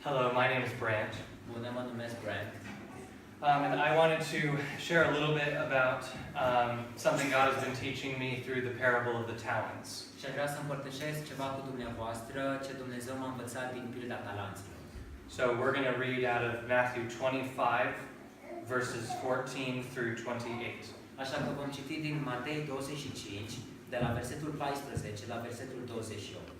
Hello, my name is Brant. Bună, mă numesc Brant. And I wanted to share a little bit about something God has been teaching me through the parable of the talents. Și aș vrea să împărtășesc ceva cu dumneavoastră ce Dumnezeu m-a învățat din pilda talanților. So we're going to read out of Matthew 25, verses 14 through 28. Așa că vom citi din Matei 25, de la versetul 14 la versetul 28.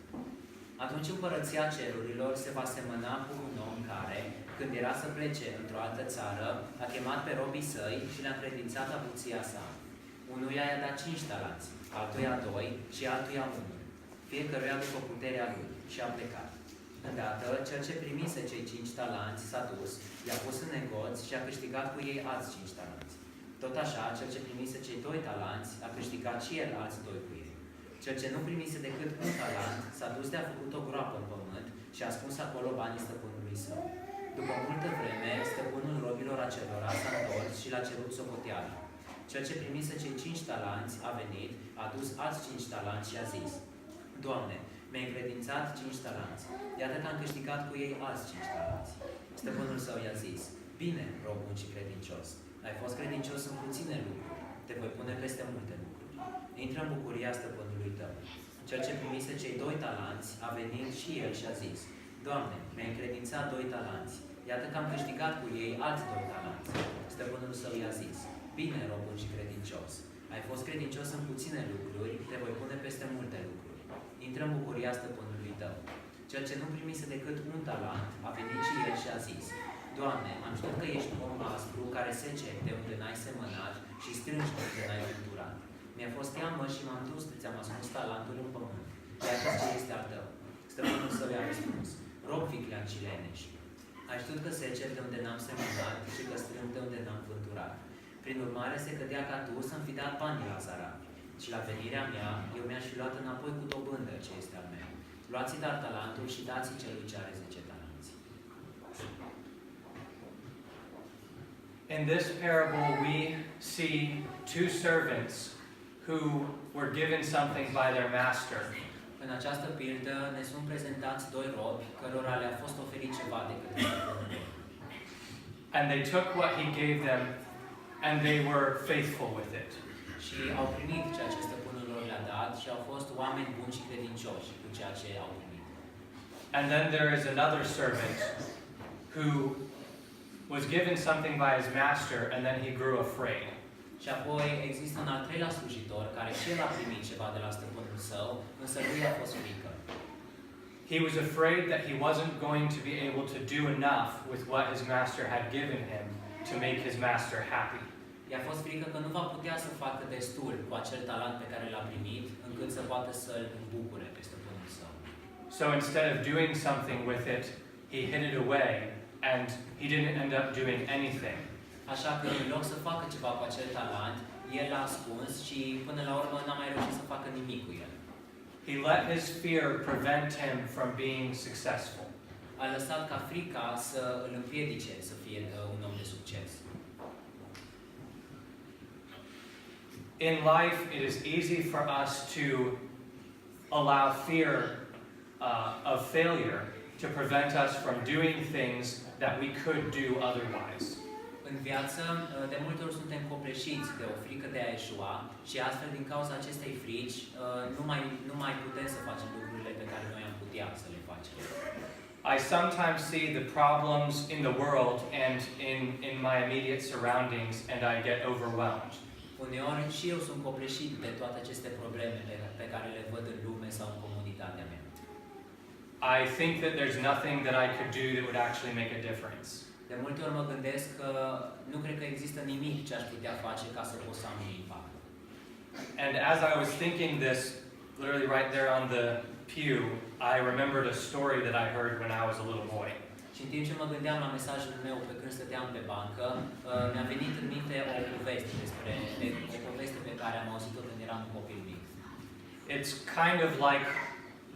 Atunci împărăția cerurilor se va semăna cu un om care, când era să plece într-o altă țară, a chemat pe robii săi și le-a încredințat avuția sa. Unuia i-a dat 5 talanți, altuia 2 și altuia 1, fiecăruia după puterea lui, și a plecat. Îndată, cel ce primise cei 5 talanți s-a dus, i-a pus în negoț și a câștigat cu ei alți 5 talanți. Tot așa, cel ce primise cei 2 talanți a câștigat și el alți 2 cu ei. Cel ce nu primise decât un talent s-a dus de a făcut o groapă în pământ și a ascuns acolo banii stăpânului său. După multă vreme, stăpânul robilor acelora s-a întors și l-a cerut socoteală. Cel ce primise cei 5 talanți a venit, a dus alți 5 talanți și a zis: Doamne, mi-ai încredințat 5 talanți. Iată că am câștigat cu ei alți 5 talanți. Stăpânul său i-a zis: Bine, rob bun și credincios. Ai fost credincios în puține lucruri, te voi pune peste multe lucruri. Intră în bucuria stăpânului tău. Cel ce primise cei 2 talanți a venit și el și a zis: Doamne, mi-ai încredințat 2 talanți. Iată că am câștigat cu ei alți 2 talanți. Stăpânul său i-a zis: Bine, rob bun și credincios. Ai fost credincios în puține lucruri, te voi pune peste multe lucruri. Intră în bucuria stăpânului tău. Cel ce nu primise decât un talent a venit și el și a zis: Doamne, am știut că ești om aspru care sece de unde n-ai semănat și strângi de unde n-ai culturat. Mi-a fost teamă și m-am dus, ți-am ascuns talentul în pământ. Iată ce este al tău. Stăpânul său i-a răspuns: Rob viclean și leneș. Ai știut că secer de unde n-am semănat și că strâng de unde n-am vânturat. Prin urmare se cădea ca tu să-mi fi dat banii la zarar. Și la venirea mea, eu mi-aș fi luat înapoi cu dobândă ce este al meu. Luați-i dar talentul și dați-i celui ce are 10 talenți. In this parable, we see 2 servants who were given something by their master. În această pildă ne sunt prezentați 2 robi cărora le-a fost oferit ceva de către stăpânul lor. And they took what he gave them and they were faithful with it. Și au primit ceea ce stăpânul lor le-a dat și au fost oameni buni și credincioși cu ceea ce au primit. And then there is another servant who was given something by his master and then he grew afraid. Și apoi există un al 3-lea slujitor care și el a primit ceva de la stăpânul său, însă lui a fost frică. He was afraid that he wasn't going to be able to do enough with what his master had given him to make his master happy. I-a fost frică că nu va putea să facă destul cu acel talent pe care l-a primit, încât să poată să-l îmbucure pe stăpânul său. So instead of doing something with it, he hid it away and he didn't end up doing anything. Așa că în loc să facă ceva cu acel talent, el l-a ascuns și până la urmă n-a mai reușit să facă nimic cu el. He let his fear prevent him from being successful. A lăsat ca frica să îl împiedice să fie un om de succes. In life, it is easy for us to allow fear of failure to prevent us from doing things that we could do otherwise. În viață, de multe ori suntem copleșiți de o frică de a eșua și astfel, din cauza acestei frici, nu mai putem să facem lucrurile pe care noi am putea să le facem. I sometimes see the problems in the world and in my immediate surroundings and I get overwhelmed. Uneori și eu sunt copleșit de toate aceste probleme pe care le văd în lume sau în comunitatea mea. I think that there's nothing that I could do that would actually make a difference. De multe ori mă gândesc că nu cred că există nimic ce aș putea face ca să pot să am un impact. And as I was thinking this, literally right there on the pew, I remembered a story that I heard when I was a little boy. Și în timp ce mă gândeam la mesajul meu pe când stăteam pe bancă, mi-a venit în minte o poveste pe care am auzit-o când eram un copil mic. It's kind of like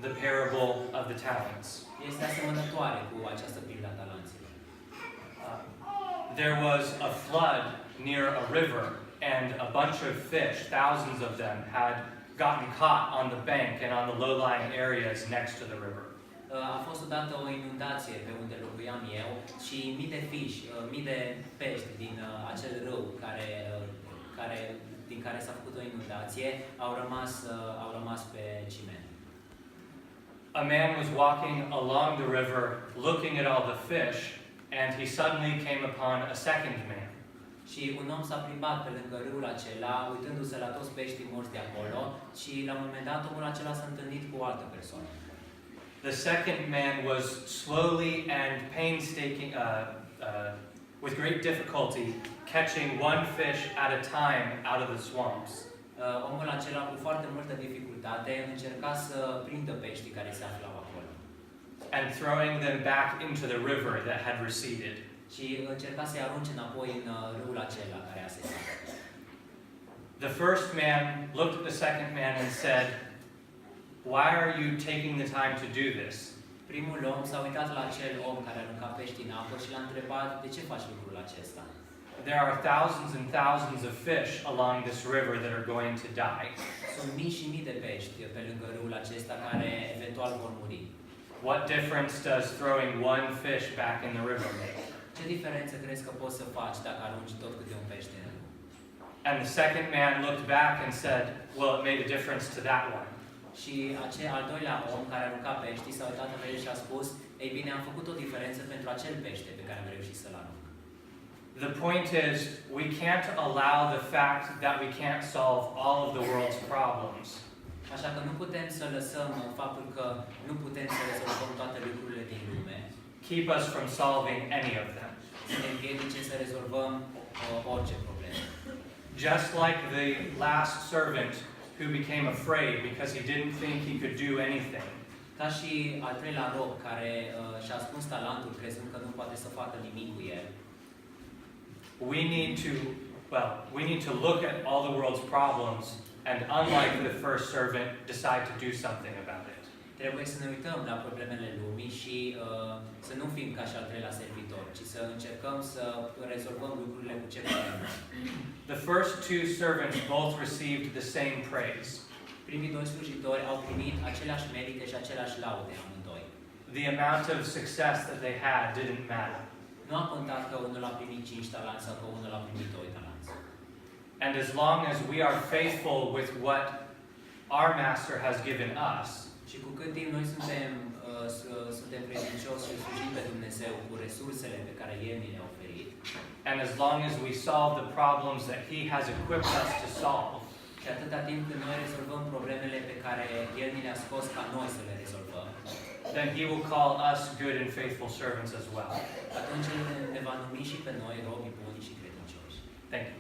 the parable of the talents. Este asemănătoare cu această pildă a talanților. There was a flood near a river and a bunch of fish, thousands of them, had gotten caught on the bank and on the low-lying areas next to the river. A fost odată o inundație pe unde locuiam eu și mii de fiși, mii de pești din acel râu din care s-a făcut o inundație au rămas pe ciment. A man was walking along the river looking at all the fish, and he suddenly came upon a second man. Și un om s-a plimbat pe lângă râul acela, uitându-se la toți peștii morți de acolo, și la un moment dat omul acela s-a întâlnit cu o altă persoană. The second man was slowly and painstaking, with great difficulty, catching one fish at a time out of the swamps. Omul acela, cu foarte multă dificultate, încerca să prindă peștii care se aflau acolo. And throwing them back into the river that had receded. Și încerca să-i arunce înapoi în râul acela care a sesat. The first man looked at the second man and said, "Why are you taking the time to do this?" Primul om s-a uitat la acel om care arunca pești în apă și l-a întrebat, de ce faci lucrul acesta? There are thousands and thousands of fish along this river that are going to die. Sunt mii și mii de pești pe lângă râul acesta care eventual vor muri. What difference does throwing one fish back in the river make? Ce diferență crezi că poți să faci dacă arunci tot câte un pește în râu? And the second man looked back and said, "Well, it made a difference to that one." Și al doilea om care arunca peștii s-a uitat la el și a spus, ei bine, am făcut o diferență pentru acel pește pe care am reușit să-l arunc. The point is, we can't allow the fact that we can't solve all of the world's problems Așa că nu putem să lăsăm faptul că nu putem să rezolvăm toate lucrurile din lume, keep us from solving any of them. să ne împiedice să rezolvăm orice problemă. Just like the last servant who became afraid because he didn't think he could do anything. Ca și al treilea rob care și-a ascuns talentul crezând că nu poate să facă nimic cu el. We need to look at all the world's problems and, unlike the first servant, decide to do something about it. Trebuie să ne uităm la problemele lumii și să nu fim ca și al treilea servitor, ci să încercăm să rezolvăm lucrurile cu ce putem. The first two servants both received the same praise. Primii doi slujitori au primit aceleași merite și aceleași laude amândoi. The amount of success that they had didn't matter. Nu a contat că unul a primit 5 talanți sau că unul a primit 2 talanți. And as long as we are faithful with what our master has given us, Și cu cât timp noi suntem credincioși și slujim pe Dumnezeu cu resursele pe care El ni le-a oferit, and as long as we solve the problems that He has equipped us to solve, și atâta timp când noi rezolvăm problemele pe care El ni le-a scos ca noi să le rezolvăm, then He will call us good and faithful servants as well. atunci El ne va numi și pe noi robi buni și credincioși. Thank you.